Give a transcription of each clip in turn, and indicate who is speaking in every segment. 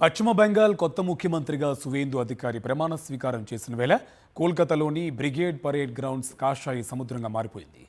Speaker 1: పశ్చిమ బెంగాల్ కొత్త ముఖ్యమంత్రిగా సువేందు అధికారి ప్రమాణ స్వీకారం చేసిన వేళ కోల్కతాలోని బ్రిగేడ్ పరేడ్ గ్రౌండ్స్ కాషాయ సముద్రంగా మారిపోయింది.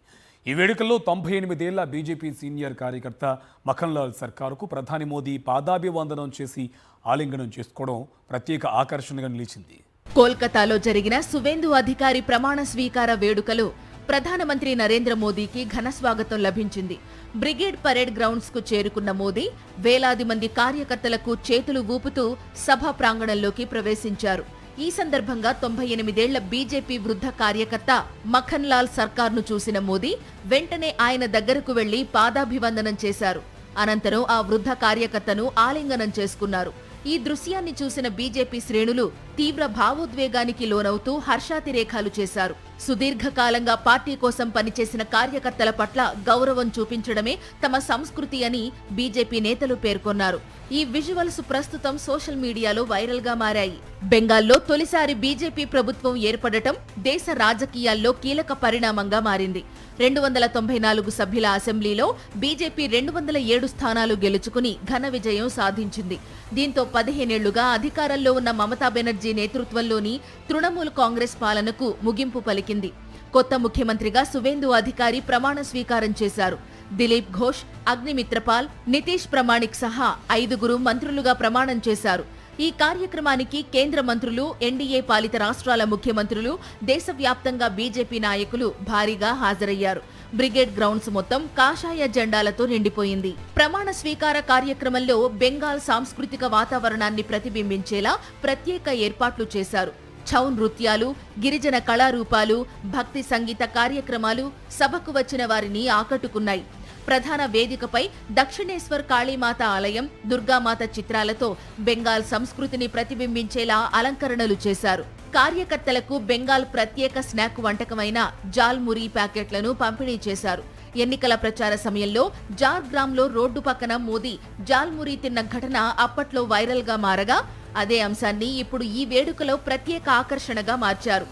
Speaker 1: ఈ వేడుకల్లో 98 ఏళ్ల బీజేపీ సీనియర్ కార్యకర్త మఖన్లాల్ సర్కారుకు ప్రధాని మోదీ పాదాభివందనం చేసి ఆలింగనం చేసుకోవడం ప్రత్యేక ఆకర్షణగా నిలిచింది.
Speaker 2: కోల్కతాలో జరిగిన సువేందు అధికారి ప్రమాణ స్వీకార వేడుకలో ప్రధానమంత్రి నరేంద్ర మోదీకి ఘన స్వాగతం లభించింది. బ్రిగేడ్ పరేడ్ గ్రౌండ్స్ కు చేరుకున్న మోదీ వేలాది మంది కార్యకర్తలకు చేతులు ఊపుతూ సభా ప్రాంగణంలోకి ప్రవేశించారు. ఈ సందర్భంగా 98 ఏళ్ల బీజేపీ వృద్ధ కార్యకర్త మఖన్లాల్ సర్కార్ను చూసిన మోదీ వెంటనే ఆయన దగ్గరకు వెళ్లి పాదాభివందనం చేశారు. అనంతరం ఆ వృద్ధ కార్యకర్తను ఆలింగనం చేసుకున్నారు. ఈ దృశ్యాన్ని చూసిన బీజేపీ శ్రేణులు తీవ్ర భావోద్వేగానికి లోనవుతూ హర్షాతిరేకాలు చేశారు. సుదీర్ఘకాలంగా పార్టీ కోసం పనిచేసిన కార్యకర్తల పట్ల గౌరవం చూపించడమే తమ సంస్కృతి అని బీజేపీ నేతలు పేర్కొన్నారు. ఈ విజువల్స్ ప్రస్తుతం సోషల్ మీడియాలో వైరల్ గా మారాయి. బెంగాల్లో తొలిసారి బీజేపీ ప్రభుత్వం ఏర్పడటం దేశ రాజకీయాల్లో కీలక పరిణామంగా మారింది. 294 సభ్యుల అసెంబ్లీలో బీజేపీ 207 స్థానాలు గెలుచుకుని ఘన విజయం సాధించింది. దీంతో 15 ఏళ్లుగా అధికారంలో ఉన్న మమతా బెనర్జీ నేతృత్వంలోని తృణమూల్ కాంగ్రెస్ పాలనకు ముగింపు పలికింది. కొత్త ముఖ్యమంత్రిగా సువేందు అధికారి ప్రమాణ స్వీకారం చేశారు. దిలీప్ ఘోష్, అగ్నిమిత్రపాల్, నితీష్ ప్రమాణిక్ సహా 5 మంత్రులుగా ప్రమాణం చేశారు. ఈ కార్యక్రమానికి కేంద్ర మంత్రులు, ఎన్డీఏ పాలిత రాష్ట్రాల ముఖ్యమంత్రులు, దేశవ్యాప్తంగా బీజేపీ నాయకులు భారీగా హాజరయ్యారు. బ్రిగేడ్ గ్రౌండ్స్ మొత్తం కాషాయ జెండాలతో నిండిపోయింది. ప్రమాణ స్వీకార కార్యక్రమంలో బెంగాల్ సాంస్కృతిక వాతావరణాన్ని ప్రతిబింబించేలా ప్రత్యేక ఏర్పాట్లు చేశారు. ఛౌ నృత్యాలు, గిరిజన కళారూపాలు, భక్తి సంగీత కార్యక్రమాలు సభకు వచ్చిన వారిని ఆకట్టుకున్నాయి. ప్రధాన వేదికపై దక్షిణేశ్వర్ కాళీమాత ఆలయం, దుర్గామాత చిత్రాలతో బెంగాల్ సంస్కృతిని ప్రతిబింబించేలా అలంకరణలు చేశారు. కార్యకర్తలకు బెంగాల్ ప్రత్యేక స్నాక్ వంటకమైన జాల్మురీ ప్యాకెట్లను పంపిణీ చేశారు. ఎన్నికల ప్రచార సమయంలో జార్గ్రామ్లో రోడ్డు పక్కన మోదీ జాల్మురీ తిన్న ఘటన అప్పట్లో వైరల్ గా మారగా అదే అంశాన్ని ఇప్పుడు ఈ వేడుకలో ప్రత్యేక ఆకర్షణగా మార్చారు.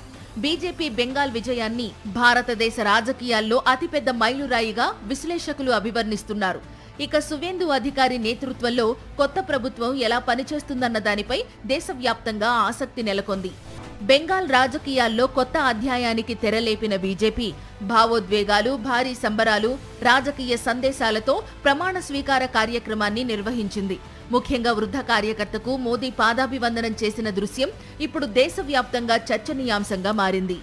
Speaker 2: బీజేపీ బెంగాల్ విజయాన్ని భారతదేశ రాజకీయాల్లో అతిపెద్ద మైలురాయిగా విశ్లేషకులు అభివర్ణిస్తున్నారు. ఇక సువేందు అధికారి నేతృత్వంలో కొత్త ప్రభుత్వం ఎలా పనిచేస్తుందన్న దానిపై దేశవ్యాప్తంగా ఆసక్తి నెలకొంది. బెంగాల్ రాజకీయాల్లో కొత్త అధ్యాయానికి తెరలేపిన బీజేపీ భావోద్వేగాలు, భారీ సంబరాలు, రాజకీయ సందేశాలతో ప్రమాణ స్వీకార కార్యక్రమాన్ని నిర్వహించింది. ముఖ్యంగా వృద్ధ కార్యకర్తకు మోదీ పాదాభివందనం చేసిన దృశ్యం ఇప్పుడు దేశవ్యాప్తంగా చర్చనీయాంశంగా మారింది.